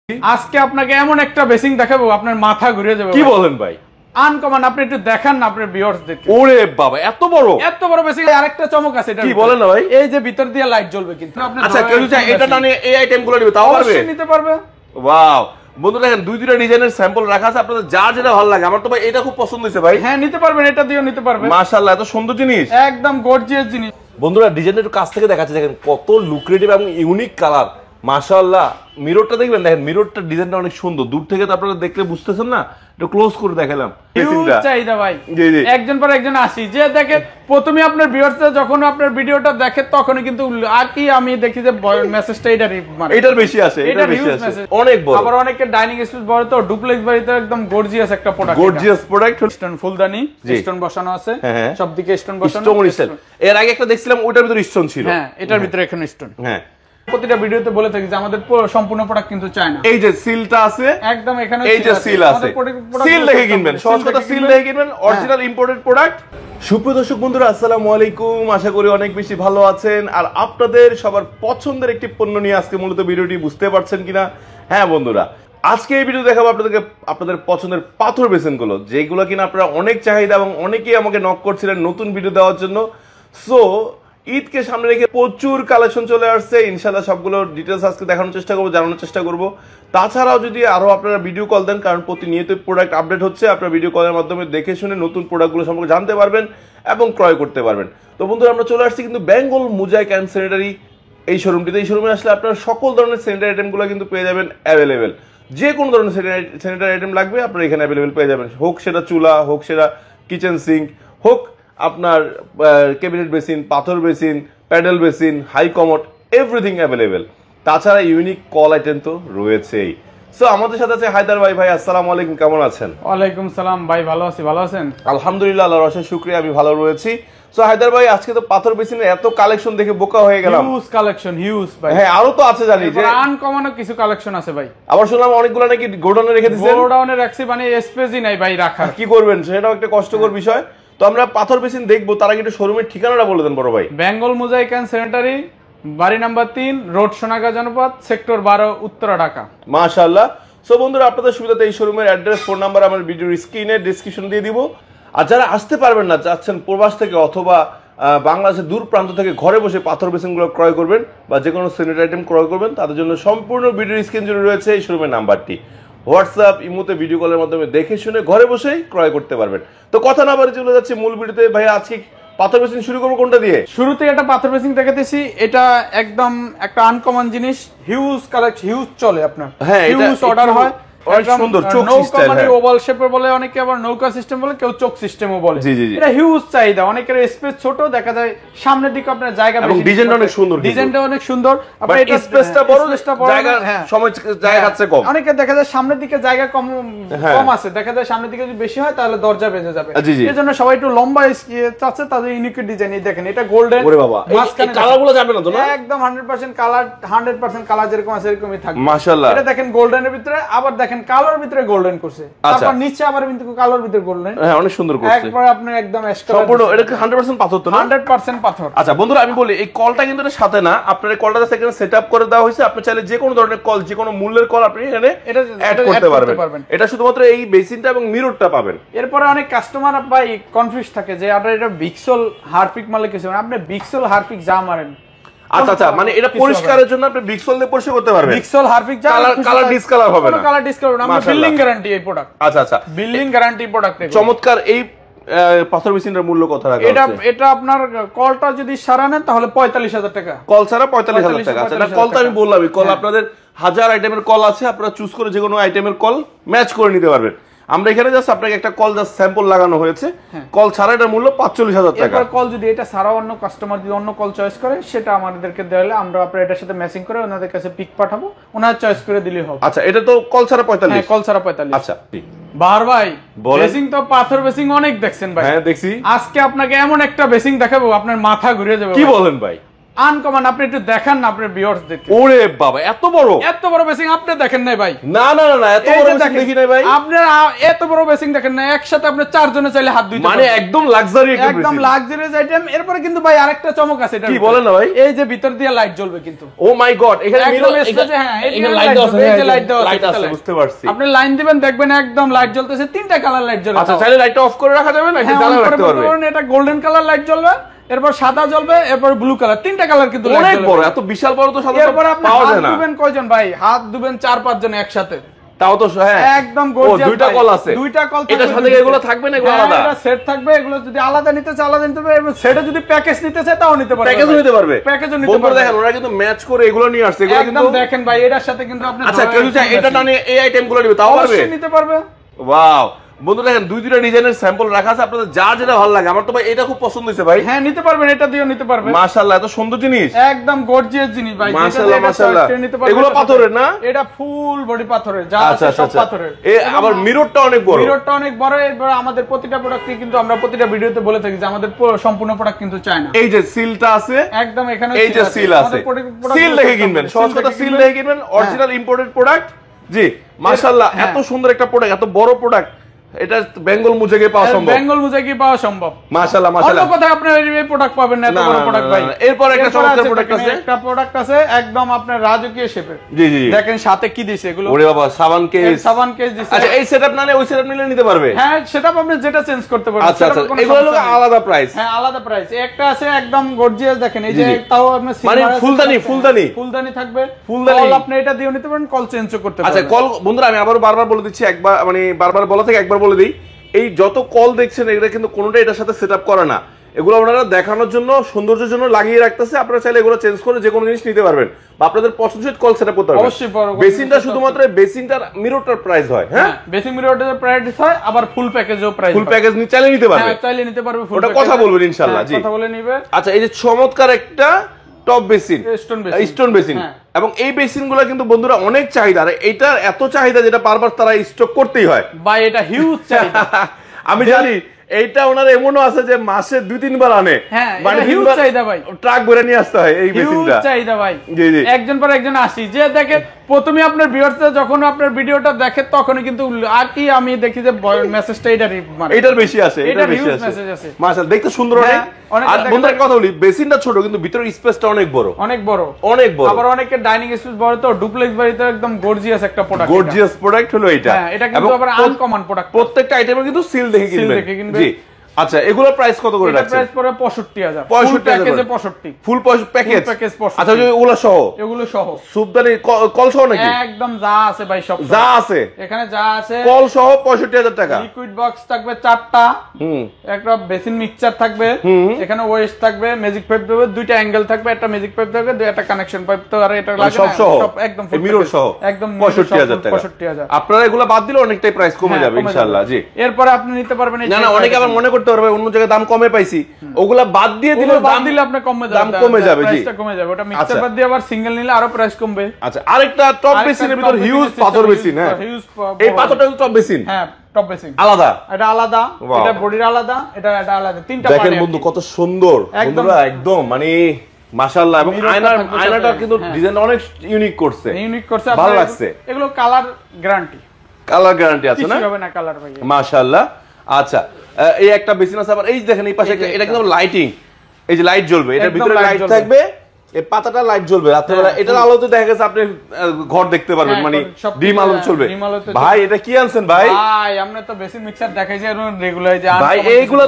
আজকে আপনাকে এমন একটা বেসিং দেখাবো আপনার মাথা ঘুরে যাবে। কি বলেন ভাই? আনকমন, আপনি একটু দেখান না আপনার ভিউয়ার্সদেরকে। ওরে বাবা, এত বড় বেসিং। আরেকটা চমক আছে এটা। কি বলেন না ভাই? এই যে ভিতর দিয়ে লাইট জ্বলবে কিন্তু। আচ্ছা, কেউ যদি এটা টানে এই আইটেমগুলো নিবে তাও পারবে? অবশ্যই নিতে পারবে। ওয়াও বন্ধুরা, দেখেন দুইটা ডিজাইনের স্যাম্পল রাখা আছে, আপনাদের যা যেটা ভালো লাগে। আমার তো ভাই এটা খুব পছন্দ হয়েছে ভাই। হ্যাঁ, নিতে পারবেন, এটা দিয়েও নিতে পারবেন। মাশাআল্লাহ, এত সুন্দর জিনিস, একদম গর্জিয়াস জিনিস। বন্ধুরা ডিজাইনটা একটু কাছ থেকে দেখাচ্ছি, দেখেন কত লুক্রেটিভ এবং ইউনিক কালার। মাশাআল্লাহ, মিররটা দেখবেন, দেখেন মিররটা ডিজাইনটা অনেক সুন্দর। দূর থেকে তো আপনারা দেখলে বুঝতেছেন না, একটু ক্লোজ করে দেখালাম। চাহিদা ভাই, জি জি, একজন পর একজন আসি যে দেখে। প্রথমে আপনার ভিউয়ার্সরা যখন আপনার ভিডিওটা দেখে তখনই কিন্তু আর কি আমি দেখি যে মেসেজটা এটার বেশি আছে, এটার বেশি আছে, অনেক বড়। আবার অনেকে ডাইনিং স্পেস বড়, তো ডুপ্লেক্স বাড়িতে একদম গর্জিয়াস একটা প্রোডাক্ট। গর্জিয়াস প্রোডাক্ট, স্টোন ফুলদানি, স্টোন বসানো আছে, সব দিকে স্টোন বসানো। স্টোন এর আগে একটা দেখছিলাম, ওটার ভিতরে স্টোন ছিল। হ্যাঁ, এটার ভিতরে এখানে স্টোন। হ্যাঁ, প্রতিটা ভিডিওতে বলে থাকি যে আমাদের সম্পূর্ণ প্রোডাক্ট কিন্তু চায় না। এই যে সিলটা আছে, একদম এখানে এই যে সিল আছে, সিল দেখে কিনবেন, সহজ কথা সিল দেখে কিনবেন, অরিজিনাল ইম্পোর্টেড প্রোডাক্ট। সুপ্রিয় দর্শক বন্ধুরা, আসসালামু আলাইকুম। আশা করি অনেক বেশি ভালো আছেন। আর আপনাদের সবার পছন্দের একটি পণ্য নিয়ে আজকে মূলত ভিডিওটি, বুঝতে পারছেন কিনা? হ্যাঁ বন্ধুরা, আজকে এই ভিডিও দেখাবো আপনাদেরকে আপনাদের পছন্দের পাথর বেসিনগুলো, যেগুলো কিনা আপনারা অনেক চাহিদা এবং অনেকেই আমাকে নক করছিলেন নতুন ভিডিও দেওয়ার জন্য। সো ঈদকে সামনে রেখে প্রচুর কালেকশন চলে আসছে, ইনশাল্লাহ সবগুলো ডিটেলস আজকে দেখানোর চেষ্টা করবো, জানানোর চেষ্টা করবো। তাছাড়াও যদি আরো আপনারা ভিডিও কল দেন, কারণ প্রতিনিয়ত প্রোডাক্ট আপডেট হচ্ছে, আপনারা ভিডিও কলের মাধ্যমে দেখে শুনে নতুন প্রোডাক্টগুলো সম্পর্কে জানতে পারবেন এবং ক্রয় করতে পারবেন। তো বন্ধুরা, আমরা চলে আসছি কিন্তু বেঙ্গল মোজাইক অ্যান্ড স্যানিটারি এই শোরুমটিতে। এই শোরুমে আসলে আপনারা সকল ধরনের স্যানিটারি আইটেমগুলো কিন্তু পেয়ে যাবেন অ্যাভেলেবেল। যে কোনো ধরনের স্যানিটারি আইটেম লাগবে আপনারা এখানে অ্যাভেলেবেল পেয়ে যাবেন, হোক সেটা চুলা, হোক সেটা কিচেন সিঙ্ক, হোক আপনার ক্যাবিনেট বেসিন, পাথর basin, paddle basin, high commode, everything available. তাছাড়া ইউনিক কল আইটেম তো রয়েছেই। সো আমাদের সাথে আছে হায়দার ভাই। ভাই আসসালামু আলাইকুম, কেমন আছেন? ওয়ালাইকুম সালাম ভাই, ভালো আছি। ভালো আছেন? আলহামদুলিল্লাহ, আল্লাহর অশেষ শুকরিয়া, আমি ভালো রয়েছি। সো হায়দার ভাই, আজকে তো পাথর বেসিনের এত কালেকশন দেখে বোকা হয়ে গেলাম। হিউজ কালেকশন, হিউজ ভাই। হ্যাঁ, আরো তো আছে জানি যে আনকমন কিছু কালেকশন আছে ভাই। আবার শুনলাম অনেকগুলো নাকি গোডাউনে রেখে দিয়েছেন। গোডাউনে রাখছি, মানে স্পেসই নাই ভাই রাখার। কি করবেন, সেটাও একটা কষ্টকর বিষয়। তো আমরা পাথর বেসিন দেখবো, তার আগে একটু শোরুমের ঠিকানাটা বলে দেন বড় ভাই। বেঙ্গল মোজাইক অ্যান্ড স্যানিটারি, বাড়ি নাম্বার 3, রোড সোনাগা জনপদ, সেক্টর 12, উত্তরা, ঢাকা। মাশাআল্লাহ। সো বন্ধুরা, আপনাদের সুবিধাতে এই শোরুমের অ্যাড্রেস, ফোন নাম্বার আমার ভিডিওর স্ক্রিনে ডেসক্রিপশন দিয়ে দিব। আর যারা আসতে পারবেন না, যাচ্ছেন প্রবাস থেকে অথবা বাংলাদেশের দূর প্রান্ত থেকে, ঘরে বসে পাথর বেসিনগুলো ক্রয় করবেন বা যে কোনো স্যানিটারি আইটেম ক্রয় করবেন, তাদের জন্য সম্পূর্ণ ভিডিওর স্ক্রিন জুড়ে রয়েছে এই শোরুমের নাম্বারটি। হোয়াটসঅ্যাপ, ইমোতে ভিডিও কলের মাধ্যমে দেখে শুনে ঘরে বসেই ক্রয় করতে পারবেন। তো কথা না বাড়িয়ে চলে যাচ্ছে মূল ভিডিওতে। ভাই, আজকে পাথর বেসিন শুরু করবো কোনটা দিয়ে? শুরুতে একটা পাথর বেসিন দেখাতেছি। এটা একদম একটা আনকমন জিনিস, হিউজ কালেকশন, হিউজ চলে আপনার। হ্যাঁ, হিউজ অর্ডার হয়। অনেক সুন্দর চোখ সিস্টেম, মানে ওভাল শেপের বলে অনেকে, আবার নৌকা সিস্টেম বলে, কেউ চোখ সিস্টেমও বলে। এটা হিউজ চাহিদা, অনেকের স্পেস ছোট দেখা যায়, সামনের দিকে আপনার জায়গা বেশি, ডিজাইনটা অনেক সুন্দর, ডিজাইনটা অনেক সুন্দর। আপনার এটা স্পেসটা বড়, জায়গা সময় জায়গা আছে কম। অনেকে দেখা যায় সামনের দিকে জায়গা কম আছে, দেখা যায় সামনের দিকে যদি বেশি হয় তাহলে দরজা বেজে যাবে। এজন্য সবাই একটু লম্বা চাচ্ছে, তাদের ইউনিক ডিজাইন। দেখেন এটা গোল্ডেন। ওরে বাবা, এই কালারগুলো যাবে না তো? না, একদম 100% কালার, 100% কালার যেরকম আছে এরকমই থাকবে। মাশাআল্লাহ। এটা দেখেন গোল্ডেনের ভিতরে, আবার দেখেন কালোর ভিতরে গোল্ডেন করছে, তারপর নিচে আবার কিন্তু কালোর ভিতরে গোল্ডেন। হ্যাঁ, অনেক সুন্দর করছে। একবার আপনি একদম সম্পূর্ণ এটা কি 100% পাথর তো? না, 100% পাথর। আচ্ছা বন্ধুরা, আমি বলি এই কলটা কিন্তু এর সাথে না, আপনার এই কলটা সেখানে সেটআপ করে দেওয়া হয়েছে। আপনি চাইলে যে কোনো ধরনের কল, যে কোনো মূল্যের কল আপনি এখানে অ্যাড করতে পারবেন। এটা শুধুমাত্র এই বেসিনটা এবং মিররটা পাবেন। এরপরে অনেক কাস্টমার ভাই কনফিউজ থাকে যে আপনার এটা বিক্সল হারপিক মালে কিছু, আপনি বিক্সল হারপিক যা মারেন। আচ্ছা আচ্ছা, মানে এটা পরিষ্কারের জন্য আপনি বিক্সল দিয়ে পরিষ্কার করতে পারবেন। বিক্সল হারপিক যা কালার ডিসকালার হবে না, কালার ডিসকালার হবে না। আমরা বিল্ডিং গ্যারান্টি এই প্রোডাক্ট। আচ্ছা আচ্ছা, বিল্ডিং গ্যারান্টি প্রোডাক্ট। চমৎকার। এই পাথর বেসিনের মূল্য কত রাখা আছে? এটা আপনার কলটা যদি সারা নেন তাহলে 45,000 টাকা, কল ছাড়া 45,000 টাকা। আচ্ছা, না কল তো আমি বললাম, কল আপনাদের হাজার আইটেমের কল আছে, আপনারা চুজ করে যে কোনো আইটেমের কল ম্যাচ করে নিতে পারবেন। আমরা এখানে জাস্ট আপনাকে একটা কল জাস্ট স্যাম্পল লাগানো হয়েছে, কল ছাড়া এটার মূল্য 45,000 টাকা। এরপর কল যদি এটা ছাড়া অন্য কাস্টমার যদি অন্য কল চয়েস করে, সেটা আমাদেরকে দেওয়ালে আমরা আপনার এটার সাথে ম্যাচিং করে ওনাদের কাছে পিক পাঠাবো, ওনারা চয়েস করে দিলেই হবে। আচ্ছা, এটা তো কল ছাড়া 45? হ্যাঁ, কল ছাড়া 45। আচ্ছা, বাহার ভাই, বেসিং তো পাথর বেসিং অনেক দেখছেন ভাই। হ্যাঁ, দেখছি। আজকে আপনাকে এমন একটা বেসিং দেখাবো আপনার মাথা ঘুরে যাবে। কি বলেন ভাই? আনকমন। আপনি একটু দেখান না আপনার ভিউয়ার্সদেরকে। ওরে বাবা এত বড় বেসিং আপনি দেখেন নাই ভাই? না না না এত বড় বেসিং দেখি নাই ভাই। আপনার এত বড় বেসিং দেখেন না? একসাথে আপনি চারজনে চাইলে হাত ধুইতে মানে একদম লাক্সারি একদম লাক্সারিয়াস আইটেম। এরপরে কিন্তু ভাই আরেকটা চমক আছে। এটা কি বলেন না ভাই? এই যে ভিতর দিয়ে লাইট জ্বলবে কিন্তু। ও মাই গড, এখানে এখানে লাইট দেওয়া আছে, এই যে লাইট আছে বুঝতে পারছি। আপনি লাইন দিবেন দেখবেন একদম লাইট জ্বলতেছে, তিনটা কালার লাইট জ্বলবে। আচ্ছা চাইলে লাইটটা অফ করে রাখা যাবে নাকি জ্বালা রাখতে পারবে? এটা গোল্ডেন কালার লাইট জ্বলবে, এরপর সাদা জ্বলবে, এরপর ব্লু কালার, তিনটা কালার কিন্তু অনেক বড়। এত বিশাল বড় তো সাদা পাওয়া যায় না। হাত দিবেন কয়জন ভাই? হাত দিবেন 4-5 জন একসাথে। তাও তো হ্যাঁ একদম গর্জিয়াস। দুইটা কল আছে, দুইটা কল থাকবে। এটার সাথে এগুলো থাকবে না? এগুলো আলাদা এটা সেট থাকবে। এগুলো যদি আলাদা নিতে চায় আলাদা নিতে পারবে, এবং সেটা যদি প্যাকেজ নিতে চায় তাও নিতে পারবে। প্যাকেজও নিতে পারবে, প্যাকেজও নিতে পারবে। দেখেন ওরা কিন্তু ম্যাচ করে এগুলো নিয়ে আসছে। এগুলো একদম দেখেন ভাই, এটার সাথে কিন্তু আপনি আচ্ছা কেউ যদি এটা টানে এই আইটেমগুলো নিবে তাও পারবে, অবশ্যই নিতে পারবে। ওয়াও বন্ধু দেখেন দুইটা ডিজাইনের স্যাম্পল রাখা আছে, আপনাদের যা যেটা ভালো লাগে। আমার তো ভাই এটা খুব পছন্দ হয়েছে ভাই। হ্যাঁ নিতে পারবেন, এটা দিয়েও নিতে পারবেন। মাশাআল্লাহ এত সুন্দর জিনিস, একদম গর্জিয়াস জিনিস ভাই। মাশাআল্লাহ মাশাআল্লাহ। এগুলো পাথরের না? এটা ফুল বডি পাথরের, যা আছে সব পাথরের। আবার মিররটা অনেক বড়। মিররটা অনেক বড়। এরপর আমাদের প্রতিটা প্রোডাক্টই কিন্তু আমরা প্রতিটা ভিডিওতে বলে থাকি যে আমাদের সম্পূর্ণ প্রোডাক্ট কিন্তু চায় না। এই যে সিলটা আছে একদম এখানে, এই যে সিল আছে, সিল দেখে কিনবেন, সহজ কথা সিল দেখে কিনবেন। Original imported product. জি মাশাআল্লাহ এত সুন্দর একটা প্রোডাক্ট, এত বড় প্রোডাক্ট, এটা বেঙ্গল মুজেগে পাওয়া সম্ভব। বেঙ্গল মুজেগে পাওয়া সম্ভব। মাশাআল্লাহ মাশাআল্লাহ। অন্য কথা আপনার এই প্রোডাক্ট পাবেন না, এত বড় প্রোডাক্ট ভাই। এরপর একটা চমৎকার প্রোডাক্ট আছে, একটা প্রোডাক্ট আছে একদম আপনার রাজকীয় শেপের। জি জি দেখেন সাথে কি দিয়েছে এগুলো। ওরে বাবা সাবান কেস দিয়েছে। আচ্ছা এই সেটআপ না ওই সেটআপ নিলে নিতে পারবে? হ্যাঁ সেটআপ আপনি যেটা চেঞ্জ করতে পারবেন। আচ্ছা আচ্ছা এগুলো হলো আলাদা প্রাইস। হ্যাঁ আলাদা প্রাইস। একটা আছে একদম গর্জিয়াস, দেখেন এই যে তাও আপনি মানে ফুলদানি থাকবে। কল আপনি এটা দিয়েও নিতে পারেন, কল চেঞ্জও করতে পারবেন। আচ্ছা কল বন্ধুরা আমি আবারো বারবার বলে দিচ্ছি, একবার মানে বারবার বলা থেকে একবার বলে দিই, এই যত কল দেখছেন এটা কিন্তু কোনোটাই এটার সাথে সেটআপ করা না। এগুলো ওনারা দেখানোর জন্য সৌন্দর্যের জন্য লাগিয়ে রাখতেছে। আপনারা চাইলে এগুলো চেঞ্জ করে যে কোনো জিনিস নিতে পারবেন বা আপনাদের পছন্দের কল সেটআপ করতে পারবেন। অবশ্যই বেসিনটা শুধুমাত্র বেসিনটার মিররটার প্রাইস হয়। হ্যাঁ বেসিন মিররটার প্রাইস হয়, আবার ফুল প্যাকেজও প্রাইস। ফুল প্যাকেজ চাইলে নিতে পারবে। হ্যাঁ চাইলে নিতে পারবে। ওটা কথা বলবেন ইনশাআল্লাহ। জি কথা বলে নিবে। আচ্ছা এই যে চমৎকার একটা টপ বেসিন, স্টোন বেসিন, এবং এই বেসিনগুলো কিন্তু বন্ধুরা অনেক চাহিদা। আর এটার এত চাহিদা যেটা বারবার তারা স্টক করতেই হয় ভাই, এটা হিউজ চাহিদা। আমি জানি এইটা ওনার এমনও আছে যে মাসে 2-3 বার আনে। হ্যাঁ মানে হিউজ চাহিদা ভাই, ট্রাক ভরে নিয়ে আসতে হয় এই বেসিনটা। হিউজ চাহিদা ভাই। জি জি একজন পর একজন আসি যে দেখে প্রথমে আপনার ভিউয়ার্সরা যখন আপনার ভিডিওটা দেখে তখনই কিন্তু আর কি আমি দেখি যে মেসেজটা এটার বেশি আছে, এটার বেশি আছে। মাশাআল্লাহ দেখতে সুন্দর অনেক। আর বন্ধুরা কথা বলি, বেসিনটা ছোট কিন্তু ভিতরের স্পেসটা অনেক বড়, অনেক বড়, অনেক বড়। আবার অনেকে ডাইনিং স্পেস বড়, তো ডুপ্লেক্স বাড়িতে একদম গর্জিয়াস একটা প্রোডাক্ট। গর্জিয়াস প্রোডাক্ট হলো এটা। হ্যাঁ এটা কিন্তু আবার আনকমন প্রোডাক্ট। প্রত্যেকটা আইটেমে কিন্তু সিল দেখে কিনবেন। জি আচ্ছা এগুলোর প্রাইস কত করে রাখছেন? প্রাইস পড়ে 65000। 65 ফুল প্যাকেজ। আচ্ছা এগুলো সহ সুপদানি কল সহ নাকি? একদম যা আছে ভাই, সব যা আছে এখানে, যা আছে কল সহ 65000 টাকা। লিকুইড বক্স থাকবে 4টা, একটা বেসিন মিক্সচার থাকবে, এখানে ওয়েস্ট থাকবে, ম্যাজিক পাইপ থাকবে, দুইটা অ্যাঙ্গেল থাকবে, একটা ম্যাজিক পাইপ থাকবে, একটা কানেকশন পাইপ, তো আর এটা লাগে সব সহ একদম মিরর সহ একদম 65000 টাকা। 65000। আপনারা এগুলো বাদ দিলে অনেকটাই প্রাইস কমে যাবে ইনশাআল্লাহ। জি এরপরে আপনি নিতে পারবেন। না অনেকে আবার মনে করতে পারবে অন্য জায়গায় দাম কমে পাইছি, ওগুলা বাদ দিয়ে দিলে আপনার দাম কমে যাবে। জি প্রাইসটা কমে যাবে। ওটা মিক্সচার বাদ দিয়ে আবার সিঙ্গেল নিলে আরো প্রাইস কমবে। আচ্ছা আরেকটা টপ বেসিনের ভিতর হিউজ পাথর বেসিন। হ্যাঁ এই পাথরটা টপ বেসিন। হ্যাঁ টপ বেসিন আলাদা, এটা আলাদা, এটা বডির আলাদা, এটা আলাদা, তিনটা পার্ট। দেখেন বন্ধু কত সুন্দর বন্ধুরা, একদম মানে মাশাআল্লাহ। এবং আয়নাটা কিন্তু ডিজাইনটা অনেক ইউনিক করছে, ভালো লাগছে। এগুলো কালার গ্যারান্টি, কালার গ্যারান্টি আছে না? কিছু হবে না কালার ভাই, মাশাআল্লাহ। আচ্ছা এই একটা বেসিন আছে। আবার এই দেখেন এই পাশে এটা কিন্তু লাইটিং, এই যে লাইট জ্বলবে, এটার ভিতরে লাইট থাকবে, এই পাতাটা লাইট জ্বলবে রাত্রেবেলা। এটার আলোতে দেখা গেছে আপনি ঘর দেখতে পারবেন, মানে ডিম আলো চলবে। ভাই এটা কি আনছেন ভাই? ভাই আমরা তো বেসিন মিক্সার দেখাইছি আর রেগুলার, এই যে ভাই এইগুলো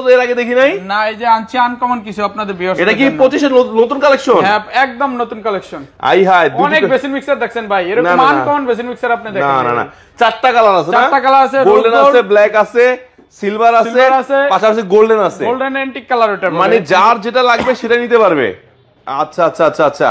তো এর আগে দেখি নাই। না এই যে আনছি আনকমন কিছু আপনাদের ভিউয়ার্স। এটা কি 25 এর নতুন কালেকশন? হ্যাঁ একদম নতুন কালেকশন। আই হাই অনেক বেসিন মিক্সার দেখছেন ভাই, এরকম আনকমন বেসিন মিক্সার আপনি দেখেন না? না চারটা কালার আছে, না? চারটা কালার আছে, গোল্ডেন আছে, ব্ল্যাক আছে, সিলভার আছে, পাশাপাশি গোল্ডেন আছে, গোল্ডেন অ্যান্টিক কালার। ওটা মানে যার যেটা লাগবে সেটা নিতে পারবে। আচ্ছা আচ্ছা আচ্ছা আচ্ছা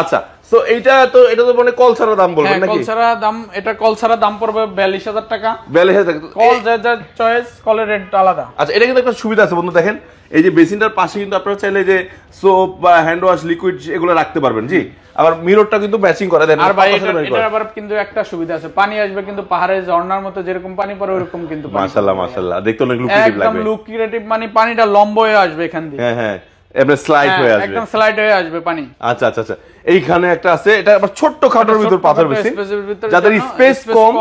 আচ্ছা। সো এটা তো মানে কল ছাড়া দাম বলবেন নাকি? কল ছাড়া দাম, এটা কল ছাড়া দাম পড়বে 42000 টাকা। 42000 টাকা। কল যা চয়েস, কলের রেট আলাদা। আচ্ছা এটা কিন্তু একটা সুবিধা আছে বন্ধু, দেখেন এই যে বেসিনটার পাশে কিন্তু আপনারা চাইলে যে সোপ বা হ্যান্ড ওয়াশ লিকুইড এগুলো রাখতে পারবেন। জি আবার মিররটা কিন্তু ম্যাচিং করে দেন। আর ভাই এটা আবার কিন্তু একটা সুবিধা আছে, পানি আসবে কিন্তু পাহাড়ের ঝর্ণার মতো যেরকম পানি পড়ে ওরকম কিন্তু। মাশাআল্লাহ মাশাআল্লাহ, দেখতে অনেক লুক ক্রিয়েটিভ লাগবে, একদম লুক ক্রিয়েটিভ, মানে পানিটা লম্বা হয়ে আসবে এখান দিয়ে। হ্যাঁ হ্যাঁ এমনি স্লাইড হয়ে আসবে, একদম স্লাইড হয়ে আসবে পানি। আচ্ছা আচ্ছা আচ্ছা, এইখানে একটা আছে, এটা আবার ছোট্ট খাটের ভিতর পাথর বেসিন, যাদের স্পেস কম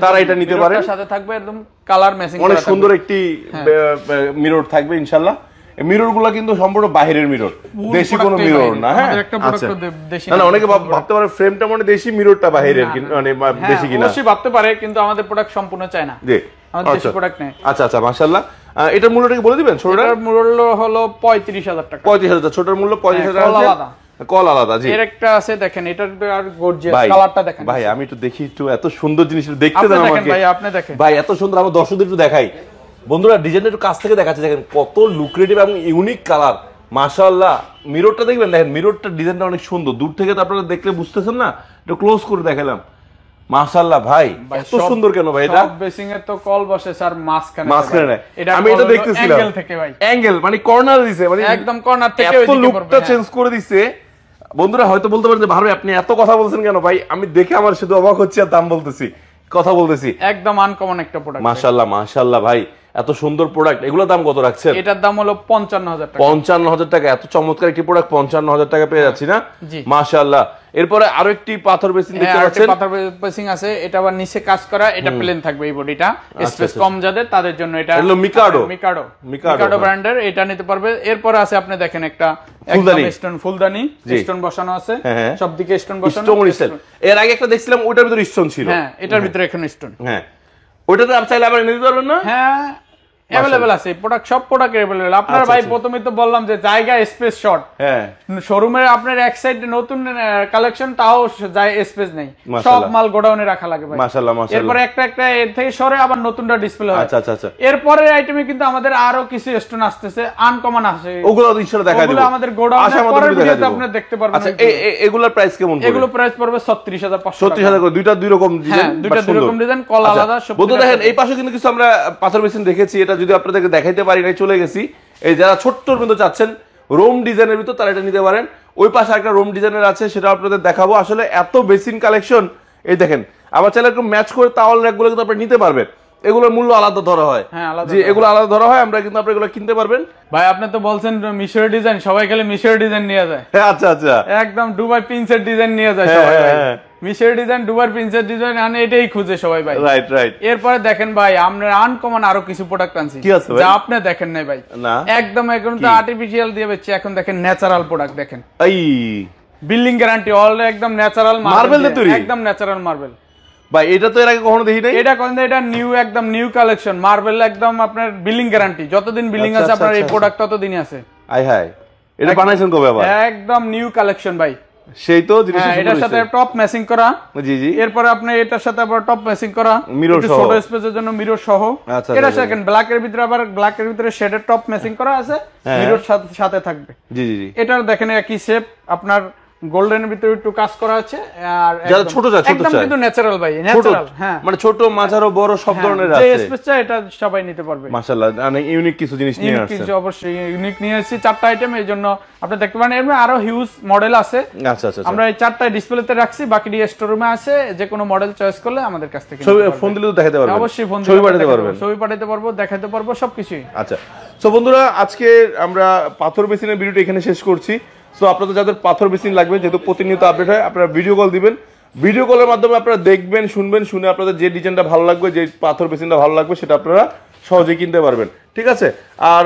তারা এটা নিতে পারে। সাথে থাকবে একদম কালার ম্যাচিং, অনেক সুন্দর একটি মিরর থাকবে ইনশাআল্লাহ। মিরর গুলা কিন্তু সম্পূর্ণ বাইরের মিরর, দেশি কোনো মিরর না। হ্যাঁ আচ্ছা, না অনেকে ভাবতে পারে ফ্রেমটা মানে দেশি, মিররটা বাইরের, মানে দেশি কিনা, অবশ্যই ভাবতে পারে, কিন্তু আমাদের প্রোডাক্ট সম্পূর্ণ চায় না, জি আমাদের দেশি প্রোডাক্ট নেই। আচ্ছা আচ্ছা, মাশাআল্লাহ। এটার মূল্যটা কি বলে দিবেন? ছোটটার মূল্য হলো 35,000 টাকা। 35,000, ছোটর মূল্য 35,000 আলাদা, কল আলাদা। জি, এর একটা আছে দেখেন, এটার আর গর্জিয়াস কালারটা দেখেন ভাই। আমি একটু দেখি, একটু এত সুন্দর জিনিস দেখতে দেন আমাকে ভাই, আপনি দেখেন ভাই, এত সুন্দর। আমার দর্শকদের একটু দেখাই বন্ধুরা, ডিজাইনটা একটু কাছ থেকে দেখাচ্ছে, দেখেন কত লুক্রেটিভ এবং ইউনিক কালার, মাশাআল্লাহ। মিররটা দেখবেন, দেখেন মিররটা ডিজাইনটা অনেক সুন্দর, দূর থেকে তো আপনারা দেখলে বুঝতেছেন না, একটু ক্লোজ করে দেখালাম। মাশাআল্লাহ ভাই, এত সুন্দর কেন ভাই? এটা সব বেসিং এর তো কল বসে স্যার মাঝখানে, আমি এটা দেখতেছিলাম অ্যাঙ্গেল থেকে ভাই, অ্যাঙ্গেল মানে কর্নার দিছে, মানে একদম কর্নার থেকে এত লুকটা চেঞ্জ করে দিছে। বন্ধুরা হয়তো বলতে পারেন যে ভাই আপনি এত কথা বলছেন কেন? ভাই আমি দেখে আমার শুধু অবাক হচ্ছে আর দাম বলতেছি, কথা বলতেছি। একদম আনকমন একটা প্রোডাক্ট। মাশাআল্লাহ মাশাআল্লাহ ভাই, এত সুন্দর প্রোডাক্ট। এগুলোর দাম কত রাখছেন? এটার দাম হলো 55,000 টাকা। 55,000 টাকা, এত চমৎকার একটি প্রোডাক্ট 55,000 টাকা পেয়ে যাচ্ছি না? মাশাআল্লাহ। এরপরে আরো একটি পাথর বেসিন দেখতে পাচ্ছেন, পাথর বেসিং আছে, এটা আবার নিচে কাজ করা, এটা প্লেন থাকবে এই বডিটা, স্পেস কম যাদের তাদের জন্য এটা হলো মিকাডো ব্র্যান্ডের, এটা নিতে পারবে। এরপরে আছে আপনি দেখেন একটা একদম স্টোন ফুলদানি, স্টোন বসানো আছে, সব দিকে স্টোন বসানো। এর আগে একটা দেখছিলাম ওটার ভিতরে স্টোন ছিল, হ্যাঁ এটার ভিতরে এখানে স্টোন। হ্যাঁ, ওইটাতে আপনি চাইলে আবার নিতে পারবেন না? হ্যাঁ अवेलेबल আছে প্রোডাক্ট, সব প্রোডাক্ট अवेलेबल। আপনার ভাই প্রথমেই তো বললাম যে জায়গা স্পেস শর্ট। হ্যাঁ, শোরুমে আপনার এক সাইডে নতুন কালেকশন, তাও যায় স্পেস নেই, সব মাল গোডাউনে রাখা লাগে ভাই। মাশাআল্লাহ মাশাআল্লাহ। এরপর একটা একটা এর থেকে সরে আবার নতুনটা ডিসপ্লে হয়। আচ্ছা আচ্ছা আচ্ছা। এরপরের আইটেমে কিন্তু আমাদের আরো কিছু স্টোন আসতেছে, আনকমন আছে, ওগুলো ইনশাআল্লাহ দেখাই দেব। ওগুলো আমাদের গোডাউনে পরের ভিডিওতে আপনি দেখতে পারবেন। আচ্ছা, এগুলোর প্রাইস কেমন পড়বে? এগুলো প্রাইস পড়বে 36,500 টাকা। 36,000 করে, দুইটা দুই রকম ডিজাইন, দুইটা দুই রকম ডিজাইন, কল আলাদা সব। বন্ধু দেখেন এই পাশে কিন্তু কিছু আমরা পাথর বেসিন দেখেছি, এটা যদি আপনাদেরকে দেখাইতে পারি নাই, চলে গেছি। এই যারা ছোট্টর মধ্যে চাচ্ছেন রোম ডিজাইনের ভিতর, তারা এটা নিতে পারেন। ওই পাশে একটা রোম ডিজাইনের আছে, সেটা আপনাদের দেখাবো। আসলে এত বেসিন কালেকশন, এই দেখেন। আবার চাইলে একটু ম্যাচ করে তাওয়াল র্যাকগুলো কিন্তু আপনি নিতে পারবেন। এগুলোর মূল্য আলাদা ধরা হয়, জি এগুলো আলাদা ধরা হয়, আমরা কিন্তু আপনি এগুলো কিনতে পারবেন। ভাই আপনি তো বলছেন মিশরের ডিজাইন, সবাই খালি মিশরের ডিজাইন নিয়ে যায়। আচ্ছা আচ্ছা, একদম দুবাই প্রিন্সের ডিজাইন নিয়ে যায় সবাই ভাই। মিশরের ডিজাইন, দুবাই প্রিন্সের ডিজাইন আনে, এটাই খুঁজে সবাই ভাই। Right right. এরপরে দেখেন ভাই, আমরা আনকমন আরো কিছু প্রোডাক্ট আনছি, যা আপনি দেখেন নাই ভাই। একদম এখন তো আর্টিফিশিয়াল দিয়ে বেচছে, এখন দেখেন ন্যাচারাল প্রোডাক্ট দেখেন। এই বিল্ডিং গ্যারান্টি অল, একদম ন্যাচারাল মার্বেল দিয়ে তৈরি, একদম ন্যাচারাল মার্বেল ভাই। এটা তো এর আগে কখনো দেখি নাই। এটা কোন, এটা নিউ, একদম নিউ কালেকশন মার্বেল, একদম আপনার বিল্ডিং গ্যারান্টি, যতদিন বিল্ডিং আছে আপনার এই প্রোডাক্ট ততদিনই আছে। আই হাই, এটা বানাইছেন কবে আবার? একদম নিউ কালেকশন ভাই। সেই তো জিনিসটা এটার সাথে টপ ম্যাচিং করা। জি জি। এরপর আপনি এটার সাথে আবার টপ ম্যাচিং করা, মিরর সহ, ছোট স্পেসের জন্য মিরর সহ। এটা সেকেন্ড ব্ল্যাক এর ভিতরে, আবার ব্ল্যাক এর ভিতরে শেডের টপ ম্যাচিং করা আছে, মিরর সাথে থাকবে। জি জি জি। এটার দেখেন একই শেপ, আপনার গোল্ডেনের ভিতরে একটু কাজ করা আছে, আর যারা ছোট চায় একদম কিন্তু ন্যাচারাল ভাই, ন্যাচারাল। হ্যাঁ, মানে ছোট মাঝারো বড় সব ধরনের আছে, যে স্পেস চাই এটা সবাই নিতে পারবে। মাশাআল্লাহ, অনেক ইউনিক কিছু জিনিস নিয়ে আসছে। কিছু অবশ্যই ইউনিক নিয়ে আসছে, 4টা আইটেম, এইজন্য আপনি দেখতে পারেন। এর আরো হিউজ মডেল আছে। আচ্ছা আচ্ছা, আমরা এই 4টা ডিসপ্লেতে রাখছি, বাকিটি স্টোররুমে আছে, যে কোনো মডেল চয়েস করলে আমাদের কাছ থেকে ফোন দিলে তো দেখাতে পারবেন। অবশ্যই ফোন দিলে ছবি পাঠাতে পারবেন, ছবি পাঠাতে পারবো, দেখাতে পারবো, সবকিছুই। আচ্ছা, সো বন্ধুরা আজকে আমরা পাথর বেসিনের ভিডিওটা এখানে শেষ করছি। সো আপনাদের যাদের পাথর বেসিন লাগবে, যেহেতু প্রতিনিয়ত আপডেট হয়, আপনারা ভিডিও কল দিবেন। ভিডিও কলের মাধ্যমে আপনারা দেখবেন, শুনবেন, শুনে আপনাদের যে ডিজাইনটা ভালো লাগবে, যে পাথর বেসিনটা ভালো লাগবে, সেটা আপনারা সহজে কিনতে পারবেন। ঠিক আছে, আর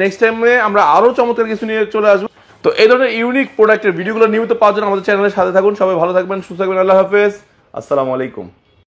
নেক্সট টাইমে আমরা আরো চমৎকার কিছু নিয়ে চলে আসবো। তো এই ধরনের ইউনিক প্রোডাক্টের ভিডিওগুলো নিয়মিত পাওয়ার জন্য আমাদের চ্যানেলের সাথে থাকুন। সবাই ভালো থাকবেন, সুস্থ থাকবেন। আল্লাহ হাফেজ, আসসালামু আলাইকুম।